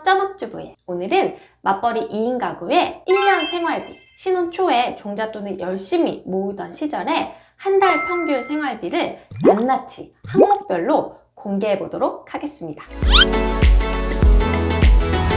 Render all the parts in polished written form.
쩐업주부예요. 오늘은 맞벌이 2인 가구의 1년 생활비, 신혼 초에 종잣돈을 열심히 모으던 시절에 한 달 평균 생활비를 낱낱이 항목별로 공개해 보도록 하겠습니다.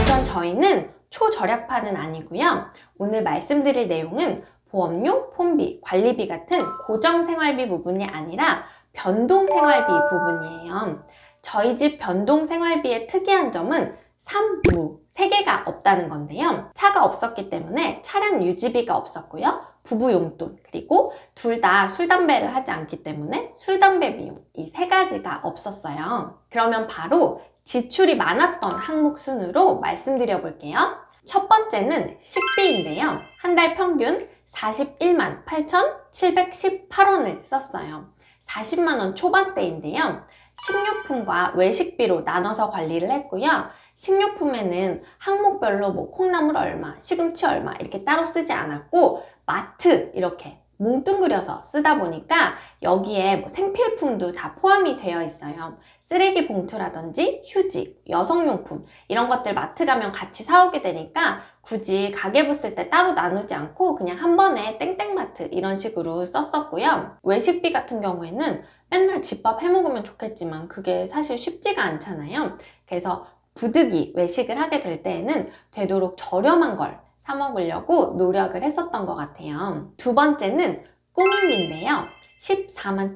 우선 저희는 초절약파는 아니고요. 오늘 말씀드릴 내용은 보험료, 폰비, 관리비 같은 고정 생활비 부분이 아니라 변동 생활비 부분이에요. 저희 집 변동 생활비의 특이한 점은 3무, 3개가 없다는 건데요. 차가 없었기 때문에 차량 유지비가 없었고요. 부부 용돈, 그리고 둘 다 술, 담배를 하지 않기 때문에 술, 담배 비용, 이 3가지가 없었어요. 그러면 바로 지출이 많았던 항목 순으로 말씀드려 볼게요. 첫 번째는 식비인데요. 한 달 평균 41만 8,718원을 썼어요. 40만 원 초반대인데요. 식료품과 외식비로 나눠서 관리를 했고요. 식료품에는 항목별로 콩나물 얼마, 시금치 얼마 이렇게 따로 쓰지 않았고 마트 이렇게 뭉뚱그려서 쓰다 보니까 여기에 생필품도 다 포함이 되어 있어요. 쓰레기 봉투라든지 휴지, 여성용품 이런 것들 마트 가면 같이 사오게 되니까 굳이 가계부 쓸 때 따로 나누지 않고 그냥 한 번에 땡땡마트 이런 식으로 썼었고요. 외식비 같은 경우에는 맨날 집밥 해먹으면 좋겠지만 그게 사실 쉽지가 않잖아요. 그래서 부득이 외식을 하게 될 때에는 되도록 저렴한 걸 사 먹으려고 노력을 했었던 것 같아요. 두 번째는 꾸미비인데요. 14만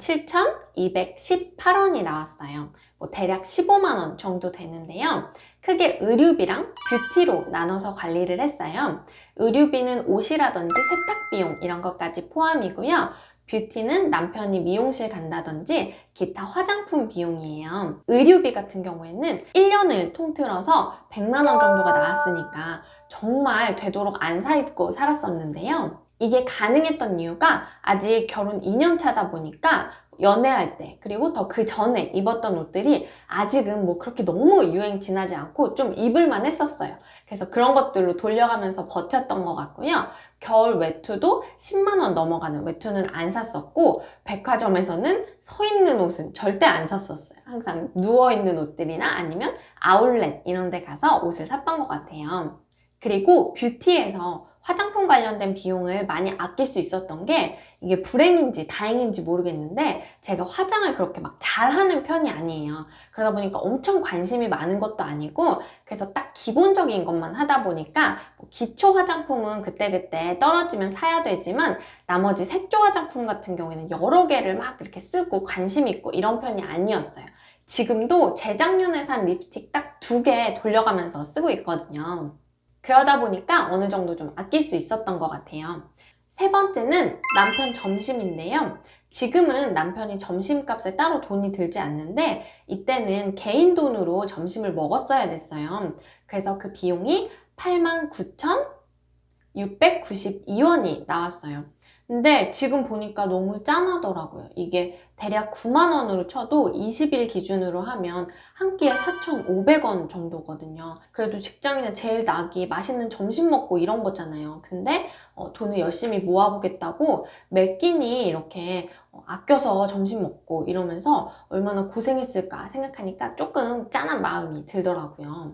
7,218원이 나왔어요. 대략 15만 원 정도 되는데요. 크게 의류비랑 뷰티로 나눠서 관리를 했어요. 의류비는 옷이라든지 세탁비용 이런 것까지 포함이고요. 뷰티는 남편이 미용실 간다든지 기타 화장품 비용이에요. 의류비 같은 경우에는 1년을 통틀어서 100만 원 정도가 나왔으니까 정말 되도록 안 사입고 살았었는데요. 이게 가능했던 이유가 아직 결혼 2년 차다 보니까 연애할 때 그리고 더 그 전에 입었던 옷들이 아직은 그렇게 너무 유행 지나지 않고 좀 입을만 했었어요. 그래서 그런 것들로 돌려가면서 버텼던 것 같고요. 겨울 외투도 10만 원 넘어가는 외투는 안 샀었고 백화점에서는 서 있는 옷은 절대 안 샀었어요. 항상 누워있는 옷들이나 아니면 아울렛 이런 데 가서 옷을 샀던 것 같아요. 그리고 뷰티에서 화장품 관련된 비용을 많이 아낄 수 있었던 게 이게 불행인지 다행인지 모르겠는데 제가 화장을 그렇게 잘하는 편이 아니에요. 그러다 보니까 엄청 관심이 많은 것도 아니고 그래서 딱 기본적인 것만 하다 보니까 기초 화장품은 그때그때 떨어지면 사야 되지만 나머지 색조 화장품 같은 경우에는 여러 개를 이렇게 쓰고 관심 있고 이런 편이 아니었어요. 지금도 재작년에 산 립스틱 딱 2개 돌려가면서 쓰고 있거든요. 그러다 보니까 어느 정도 좀 아낄 수 있었던 것 같아요. 세 번째는 남편 점심인데요. 지금은 남편이 점심값에 따로 돈이 들지 않는데 이때는 개인 돈으로 점심을 먹었어야 됐어요. 그래서 그 비용이 89,692원이 나왔어요. 근데 지금 보니까 너무 짠하더라고요. 이게 대략 9만 원으로 쳐도 20일 기준으로 하면 한 끼에 4,500원 정도거든요. 그래도 직장인은 제일 낙이 맛있는 점심 먹고 이런 거잖아요. 근데 돈을 열심히 모아보겠다고 몇 끼니 이렇게 아껴서 점심 먹고 이러면서 얼마나 고생했을까 생각하니까 조금 짠한 마음이 들더라고요.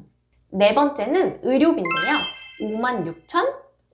네 번째는 의료비인데요.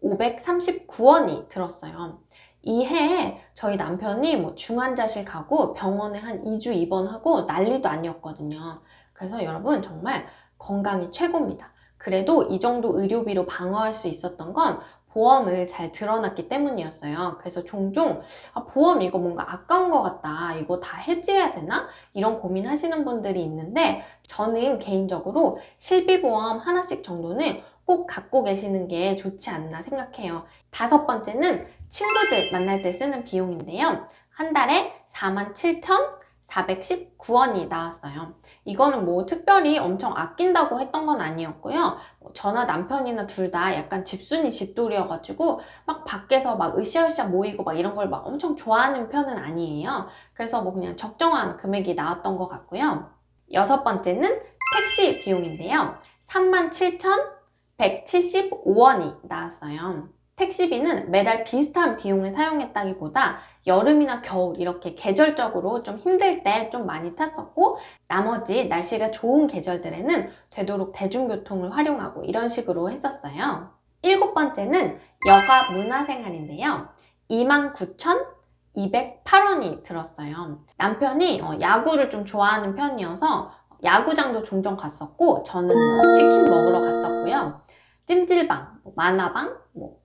56,539원이 들었어요. 이 해에 저희 남편이 중환자실 가고 병원에 한 2주 입원하고 난리도 아니었거든요. 그래서 여러분 정말 건강이 최고입니다. 그래도 이 정도 의료비로 방어할 수 있었던 건 보험을 잘 들어놨기 때문이었어요. 그래서 종종 보험 이거 뭔가 아까운 것 같다. 이거 다 해지해야 되나? 이런 고민하시는 분들이 있는데 저는 개인적으로 실비보험 하나씩 정도는 꼭 갖고 계시는 게 좋지 않나 생각해요. 다섯 번째는 친구들 만날 때 쓰는 비용인데요. 한 달에 47,419원이 나왔어요. 이거는 특별히 엄청 아낀다고 했던 건 아니었고요. 저나 남편이나 둘 다 약간 집순이 집돌이여가지고 밖에서 으쌰으쌰 모이고 이런 걸 엄청 좋아하는 편은 아니에요. 그래서 그냥 적정한 금액이 나왔던 것 같고요. 여섯 번째는 택시 비용인데요. 37,175원이 나왔어요. 택시비는 매달 비슷한 비용을 사용했다기보다 여름이나 겨울 이렇게 계절적으로 좀 힘들 때 좀 많이 탔었고, 나머지 날씨가 좋은 계절들에는 되도록 대중교통을 활용하고 이런 식으로 했었어요. 일곱 번째는 여가 문화생활인데요. 29,208원이 들었어요. 남편이 야구를 좀 좋아하는 편이어서 야구장도 종종 갔었고, 저는 치킨 먹으러 갔었고요. 찜질방, 만화방,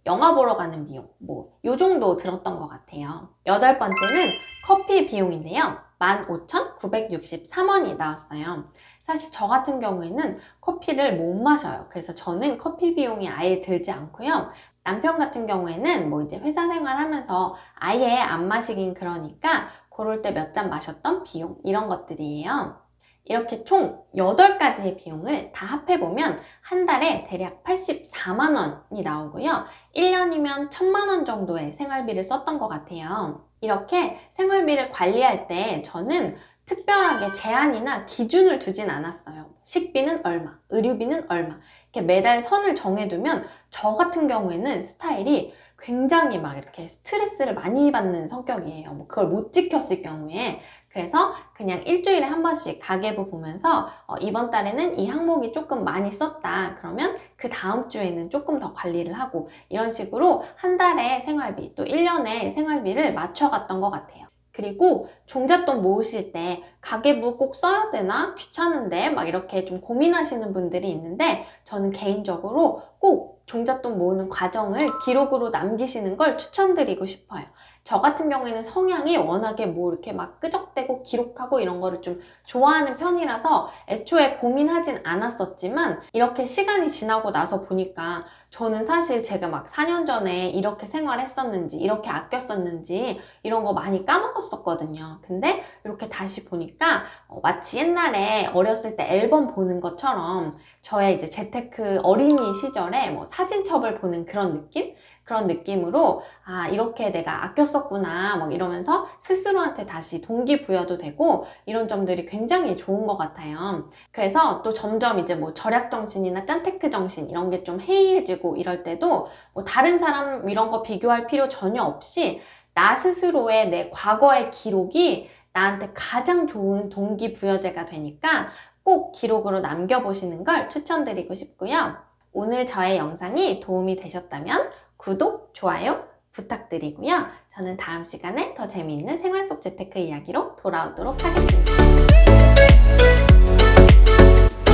영화 보러 가는 비용, 요 정도 들었던 것 같아요. 여덟 번째는 커피 비용인데요. 15,963원이 나왔어요. 사실 저 같은 경우에는 커피를 못 마셔요. 그래서 저는 커피 비용이 아예 들지 않고요. 남편 같은 경우에는 이제 회사 생활하면서 아예 안 마시긴 그러니까 그럴 때 몇 잔 마셨던 비용, 이런 것들이에요. 이렇게 총 8가지의 비용을 다 합해보면 한 달에 대략 84만 원이 나오고요. 1년이면 1,000만 원 정도의 생활비를 썼던 것 같아요. 이렇게 생활비를 관리할 때 저는 특별하게 제한이나 기준을 두진 않았어요. 식비는 얼마, 의류비는 얼마, 이렇게 매달 선을 정해두면 저 같은 경우에는 스타일이 굉장히 막 이렇게 스트레스를 많이 받는 성격이에요. 그걸 못 지켰을 경우에. 그래서 그냥 일주일에 한 번씩 가계부 보면서 이번 달에는 이 항목이 조금 많이 썼다. 그러면 그 다음 주에는 조금 더 관리를 하고, 이런 식으로 한 달의 생활비, 또 1년의 생활비를 맞춰갔던 것 같아요. 그리고 종잣돈 모으실 때 가계부 꼭 써야 되나? 귀찮은데? 막 이렇게 좀 고민하시는 분들이 있는데, 저는 개인적으로 꼭 종잣돈 모으는 과정을 기록으로 남기시는 걸 추천드리고 싶어요. 저 같은 경우에는 성향이 워낙에 이렇게 막 끄적대고 기록하고 이런 거를 좀 좋아하는 편이라서 애초에 고민하진 않았었지만, 이렇게 시간이 지나고 나서 보니까 저는 사실 제가 막 4년 전에 이렇게 생활했었는지, 이렇게 아꼈었는지 이런 거 많이 까먹었었거든요. 근데 이렇게 다시 보니까 마치 옛날에 어렸을 때 앨범 보는 것처럼 저의 이제 재테크 어린이 시절에 사진첩을 보는 그런 느낌? 그런 느낌으로 이렇게 내가 아꼈었구나 막 이러면서 스스로한테 다시 동기부여도 되고, 이런 점들이 굉장히 좋은 것 같아요. 그래서 또 점점 이제 절약 정신이나 짠테크 정신 이런 게 좀 해이해지고 이럴 때도 다른 사람 이런 거 비교할 필요 전혀 없이 나 스스로의 내 과거의 기록이 나한테 가장 좋은 동기부여제가 되니까 꼭 기록으로 남겨보시는 걸 추천드리고 싶고요. 오늘 저의 영상이 도움이 되셨다면 구독, 좋아요 부탁드리고요. 저는 다음 시간에 더 재미있는 생활 속 재테크 이야기로 돌아오도록 하겠습니다.